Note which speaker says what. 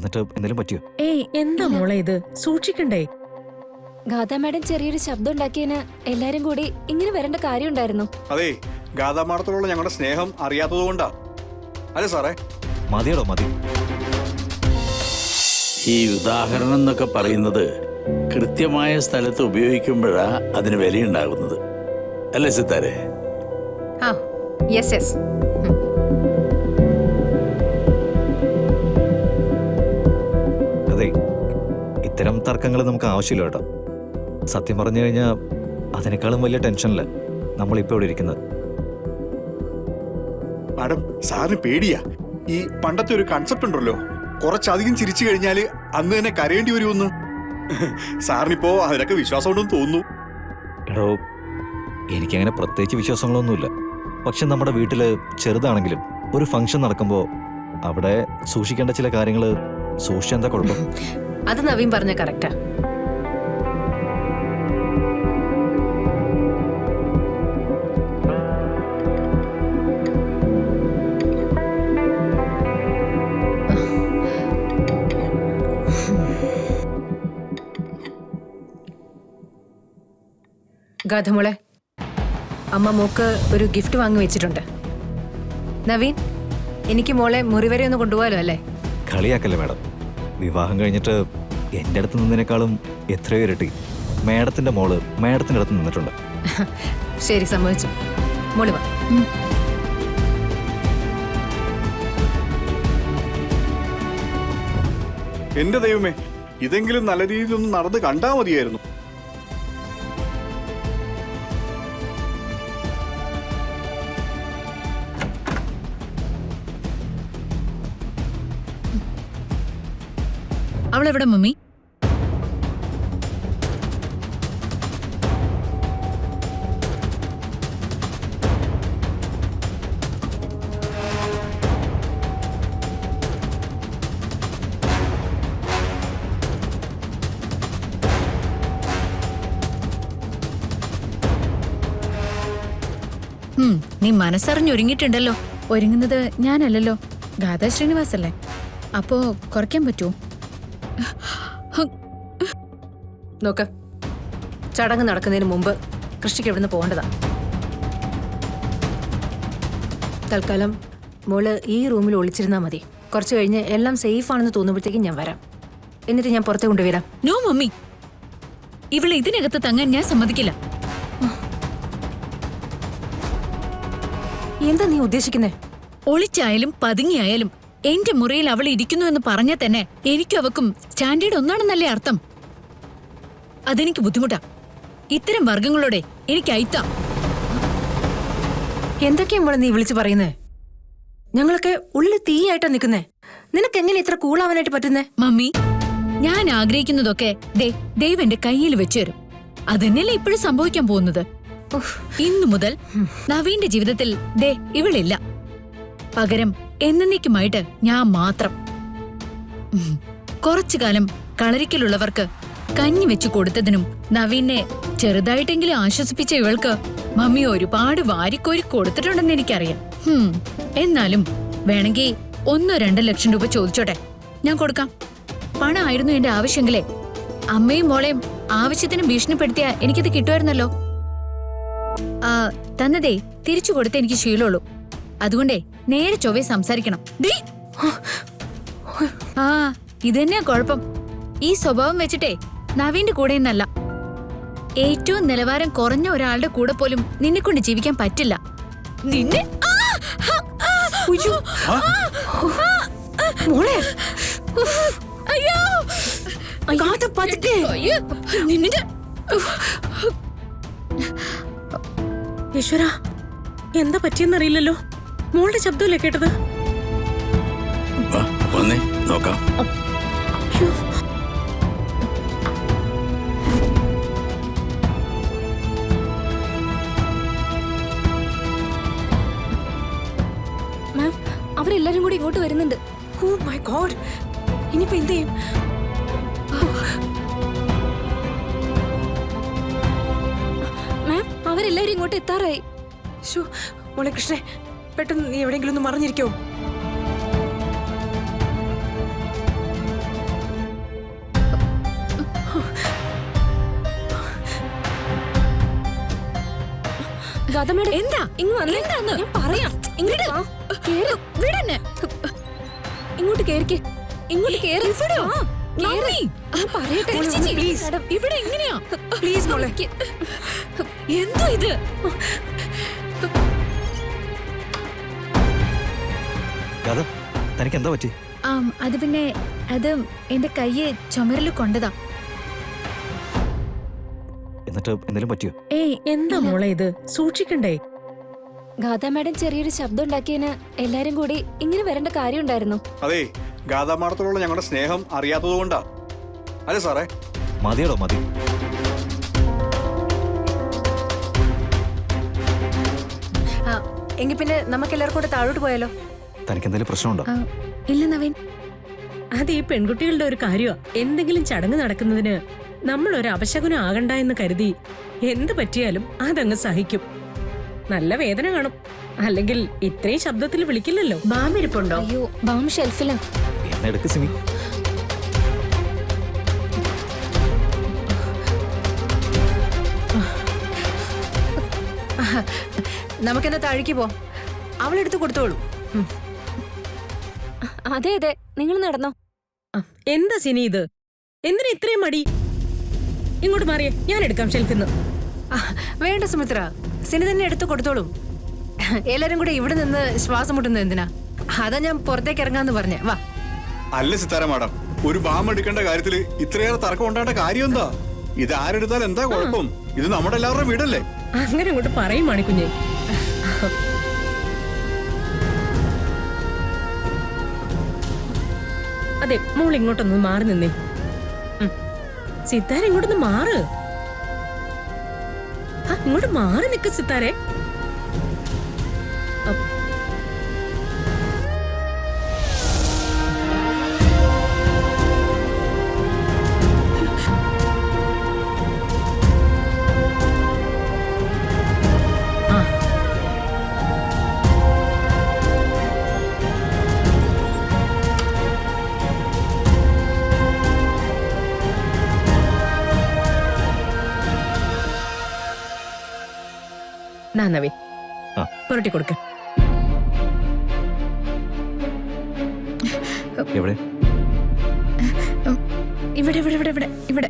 Speaker 1: എന്നിട്ട് എന്തെങ്കിലും പറ്റിയോ?
Speaker 2: ഏയ് എന്താ മോളെ ഇത്, സൂക്ഷിക്കണ്ടേ?
Speaker 3: ഗാഥാ മാഡം ചെറിയൊരു ശബ്ദം ഉണ്ടാക്കിയതിന് എല്ലാരും കൂടി ഇങ്ങനെ വരേണ്ട കാര്യം ഉണ്ടായിരുന്നു.
Speaker 4: അതെ, ഗാഥാ മാഡത്തോടുള്ള ഞങ്ങളുടെ സ്നേഹം അറിയാത്തതുകൊണ്ടാ. അല്ലേ സാറേ?
Speaker 1: മതിയടോ മതി.
Speaker 5: ഈ ഉദാഹരണം എന്നൊക്കെ പറയുന്നത് കൃത്യമായ സ്ഥലത്ത് ഉപയോഗിക്കുമ്പോഴാ അതിന് വിലയുണ്ടാകുന്നത്, അല്ലേ സിത്താരെ?
Speaker 6: ആ യെസ് യെസ്.
Speaker 1: അതെ, ഇത്തരം തർക്കങ്ങൾ നമുക്ക് ആവശ്യമില്ല കേട്ടോ. സത്യം പറഞ്ഞു കഴിഞ്ഞാൽ അതിനേക്കാളും വലിയ ടെൻഷനില്ല നമ്മളിപ്പോൾ ഇവിടെ ഇരിക്കുന്നത്.
Speaker 4: മാഡം, സാറിന് പേടിയാ. ഈ പണ്ടത്തെ ഒരു കൺസെപ്റ്റ് ഉണ്ടല്ലോ, കുറച്ചധികം ചിരിച്ചു കഴിഞ്ഞാല് അന്ന് തന്നെ കരയേണ്ടി വരുമെന്ന്. സാറിനിപ്പോ അതിനൊക്കെ വിശ്വാസം ഉണ്ടെന്ന് തോന്നുന്നു.
Speaker 1: എടോ, എനിക്കങ്ങനെ പ്രത്യേകിച്ച് വിശ്വാസങ്ങളൊന്നുമില്ല. പക്ഷെ നമ്മുടെ വീട്ടിൽ ചെറുതാണെങ്കിലും ഒരു ഫംഗ്ഷൻ നടക്കുമ്പോൾ അവിടെ സൂക്ഷിക്കേണ്ട ചില കാര്യങ്ങൾ സൂക്ഷിച്ചാൽ എന്താ കുഴപ്പം?
Speaker 6: അത് നവീൻ പറഞ്ഞ കറക്റ്റാ. ഗാഥമോളെ, അമ്മ മോക്ക് ഒരു ഗിഫ്റ്റ് വാങ്ങി വെച്ചിട്ടുണ്ട്. നവീൻ, എനിക്ക് മോളെ മുറി വരെ ഒന്ന് കൊണ്ടുപോകാലോ അല്ലേ?
Speaker 1: കളിയാക്കല്ലേ മാഡം. വിവാഹം കഴിഞ്ഞിട്ട് എൻ്റെ അടുത്ത് നിന്നതിനേക്കാളും എത്രയോ ഇരട്ടി മാഡത്തിൻ്റെ മോള് മാഡത്തിൻ്റെ അടുത്ത് നിന്നിട്ടുണ്ട്.
Speaker 6: ശരി, സമ്മതിച്ചു. മോളി വാ.
Speaker 4: എന്റെ ദൈവമേ, ഇതെങ്കിലും നല്ല രീതിയിൽ ഒന്ന് നടന്ന് കണ്ടാ മതിയായിരുന്നു.
Speaker 2: അവളെവിടെ മമ്മി? നീ മനസ്സറിഞ്ഞൊരുങ്ങിയിട്ടുണ്ടല്ലോ. ഒരുങ്ങുന്നത് ഞാനല്ലല്ലോ, ഗാഥാ ശ്രീനിവാസല്ലേ. അപ്പോ കുറയ്ക്കാൻ പറ്റുമോ?
Speaker 6: നോക്ക്, ചടങ്ങ് നടക്കുന്നതിന് മുമ്പ് കൃഷിക്ക് ഇവിടുന്ന് പോകേണ്ടതാ. തൽക്കാലം മോള് ഈ റൂമിൽ ഒളിച്ചിരുന്നാ മതി. കുറച്ച് കഴിഞ്ഞ് എല്ലാം സേഫ് ആണെന്ന് തോന്നുമ്പോഴത്തേക്കും ഞാൻ വരാം. എന്നിട്ട് ഞാൻ പുറത്തെ കൊണ്ടുവരാം.
Speaker 2: നോ മമ്മി, ഇവളെ ഇതിനകത്ത് തങ്ങാൻ ഞാൻ സമ്മതിക്കില്ല.
Speaker 6: എന്താ നീ ഉദ്ദേശിക്കുന്നേ?
Speaker 2: ഒളിച്ചായാലും പതുങ്ങിയായാലും എന്റെ മുറിയിൽ അവൾ ഇരിക്കുന്നു എന്ന് പറഞ്ഞാൽ തന്നെ എനിക്കും അവക്കും സ്റ്റാൻഡേർഡ് ഒന്നാണെന്നല്ലേ അർത്ഥം. അതെനിക്ക് ബുദ്ധിമുട്ടാ. ഇത്തരം വർഗങ്ങളോടെ എനിക്ക് അയിത്താം.
Speaker 6: എന്തൊക്കെയാ മോളെ നീ വിളിച്ചു പറയുന്നേ? ഞങ്ങളൊക്കെ ഉള്ളിൽ തീയായിട്ടാ നിൽക്കുന്നേ. നിനക്ക് എങ്ങനെ ഇത്ര കൂളാവാനായിട്ട് പറ്റുന്നേ?
Speaker 2: മമ്മി, ഞാൻ ആഗ്രഹിക്കുന്നതൊക്കെ ദൈവം എന്റെ കയ്യിൽ വെച്ചു തരും. അതന്നെയല്ലേ ഇപ്പോഴും സംഭവിക്കാൻ പോകുന്നത്. ഇന്നു മുതൽ നവീന്റെ ജീവിതത്തിൽ ഇവളില്ല. പകരം എന്നേക്കുമായിട്ട് ഞാൻ മാത്രം. കുറച്ചു കാലം കളരിക്കലുള്ളവർക്ക് കഞ്ഞി വെച്ചു കൊടുത്തതിനും നവീനെ ചെറുതായിട്ടെങ്കിലും ആശ്വസിപ്പിച്ച ഇവൾക്ക് മമ്മി ഒരുപാട് വാരിക്കോരി കൊടുത്തിട്ടുണ്ടെന്ന് എനിക്കറിയാം. എന്നാലും വേണമെങ്കിൽ 1-2 ലക്ഷം രൂപ ചോദിച്ചോട്ടെ, ഞാൻ കൊടുക്കാം. പണമായിരുന്നു എന്റെ ആവശ്യമെങ്കിലേ അമ്മയും മോളെയും ആവശ്യത്തിന് ഭീഷണിപ്പെടുത്തിയാ എനിക്കത് കിട്ടുമായിരുന്നല്ലോ. തന്നതേ തിരിച്ചു കൊടുത്തേ എനിക്ക് ശീലമുള്ളൂ. അതുകൊണ്ടേ നേരെ ചൊവ്വേ സംസാരിക്കണം. ഇതന്നെയാ കുഴപ്പം. ഈ സ്വഭാവം വെച്ചിട്ടേ നവീന്റെ കൂടെ നിന്നല്ല, ഏറ്റവും നിലവാരം കുറഞ്ഞ ഒരാളുടെ കൂടെ പോലും നിന്നെ കൊണ്ട് ജീവിക്കാൻ പറ്റില്ല. നിന്നെ
Speaker 7: ഈശ്വരാ, എന്താ പറ്റിയെന്നറിയില്ലല്ലോ. മോളുടെ ശബ്ദമല്ലേ കേട്ടത്?
Speaker 5: നോക്കാം.
Speaker 3: മാം, അവരെല്ലാരും കൂടി ഇങ്ങോട്ട് വരുന്നുണ്ട്.
Speaker 6: ഓ മൈ ഗോഡ്, ഇനിയിപ്പോ എന്ത് ചെയ്യും?
Speaker 3: മാം, അവരെല്ലാരും ഇങ്ങോട്ട് എത്താറായി.
Speaker 6: മോളെ കൃഷ്ണേ, പെട്ടെന്ന് നീ എവിടെയെങ്കിലും ഒന്ന് മറിഞ്ഞിരിക്കോ?
Speaker 3: ഗാഥ മാഡം
Speaker 2: എന്താ
Speaker 3: ഇങ്ങ് വന്നേ.
Speaker 2: എന്താന്ന്?
Speaker 3: ഞാൻ പറയാം. ഇങ്ങോട്ട് വാ. കേറ്.
Speaker 2: വിടന്നെ.
Speaker 3: ഇങ്ങോട്ട് കേറിക്ക്. ഇങ്ങോട്ട് കേറ്.
Speaker 2: ഇവിടെയോ?
Speaker 3: ആ, കേറ്.
Speaker 2: മമ്മി.
Speaker 3: ഞാൻ പറയട്ടെ.
Speaker 2: ചേച്ചി,
Speaker 3: പ്ലീസ്.
Speaker 2: ഇവിടെ എങ്ങനെയാ?
Speaker 6: പ്ലീസ് മോളെ.
Speaker 2: എന്തോ ഇത്?
Speaker 1: ഗാഥ തനിക്ക് എന്താ പറ്റി?
Speaker 2: അത് പിന്നെ അത് എന്റെ കയ്യെ ചുമരിൽ കൊണ്ടതാ.
Speaker 1: എന്നിട്ട് എന്തെങ്കിലും പറ്റിയോ?
Speaker 2: ഏയ്
Speaker 7: എന്താ മോളെ ഇത്? സൂക്ഷിക്കണ്ടേ?
Speaker 3: ഗാഥ മാഡം ചെറിയൊരു ശബ്ദം ഉണ്ടാക്കിയതിന് എല്ലാരും കൂടി ഇങ്ങനെ വരേണ്ട കാര്യമുണ്ടായിരുന്നു.
Speaker 4: അതെ, ഗാഥാമാടത്തോടുള്ള ഞങ്ങളുടെ സ്നേഹം അറിയാത്തത് കൊണ്ടാ. അതെ സാറേ.
Speaker 1: മതിയടോ മതി.
Speaker 6: എങ്കിൽ പിന്നെ നമുക്ക് എല്ലാവർക്കും കൂടെ താഴോട്ട് പോയാലോ?
Speaker 1: തനിക്ക് എന്തെങ്കിലും പ്രശ്നമുണ്ടോ?
Speaker 2: ഇല്ല നവീൻ.
Speaker 7: അത് ഈ പെൺകുട്ടികളുടെ ഒരു കാര്യമാ. എന്തെങ്കിലും ചടങ്ങ് നടക്കുന്നതിന് നമ്മൾ ഒരു അപശകുനം ആകണ്ട എന്ന് കരുതി എന്ത് പറ്റിയാലും അതങ്ങ് സഹിക്കും. നല്ല വേദന കാണും, അല്ലെങ്കിൽ ഇത്രയും ശബ്ദത്തിൽ വിളിക്കില്ലല്ലോ. ബാമിരിപ്പുണ്ടോ?
Speaker 3: അയ്യോ, ബാം ഷെൽഫിലാ.
Speaker 1: എന്നെടുക്ക് സിമി.
Speaker 6: നമുക്കെന്നാ താഴേക്ക് പോ. അവളെടുത്ത് കൊടുത്തോളൂ.
Speaker 3: അതെ അതെ, നിങ്ങൾ നടന്നോ.
Speaker 7: എന്താ സിനി ഇത്? എന്തിനാ ഇത്രയും മടി? ഇങ്ങോട്ട് മാറിയേ, ഞാൻ എടുക്കാം ഷെൽഫിന്ന്.
Speaker 6: വേണ്ട സുമിത്ര, സിനി തന്നെ എടുത്ത് കൊടുത്തോളൂ. എല്ലാരും കൂടെ ഇവിടെ നിന്ന് ശ്വാസം മുട്ടുന്നത് എന്തിനാ? അതാ ഞാൻ പുറത്തേക്ക് ഇറങ്ങാന്ന് പറഞ്ഞേ. വാ.
Speaker 4: അല്ല സിത്താര മാഡം, ഒരു ബാം എടുക്കേണ്ട കാര്യത്തിൽ ഇത്രയേറെ തർക്കം ഉണ്ടാകേണ്ട കാര്യം എന്താ? ഇത് ആരെടുത്താൽ എന്താ കുഴപ്പം? ഇത് നമ്മുടെ എല്ലാവരുടെയും വീടല്ലേ?
Speaker 7: അങ്ങനെ അങ്ങോട്ട് പറയും മണിക്കുഞ്ഞെ. അതെ, മോൾ ഇങ്ങോട്ടൊന്ന് മാറി നിന്നേ. സിത്താര ഇങ്ങോട്ടൊന്ന് മാറ്. ഇങ്ങോട്ട് മാറി നിക്ക് സിത്താരെ. നവീൻ, പുരട്ടി കൊടുക്ക.
Speaker 1: എവിടെ?
Speaker 2: ഇവിടെ ഇവിടെ ഇവിടെ ഇവിടെ ഇവിടെ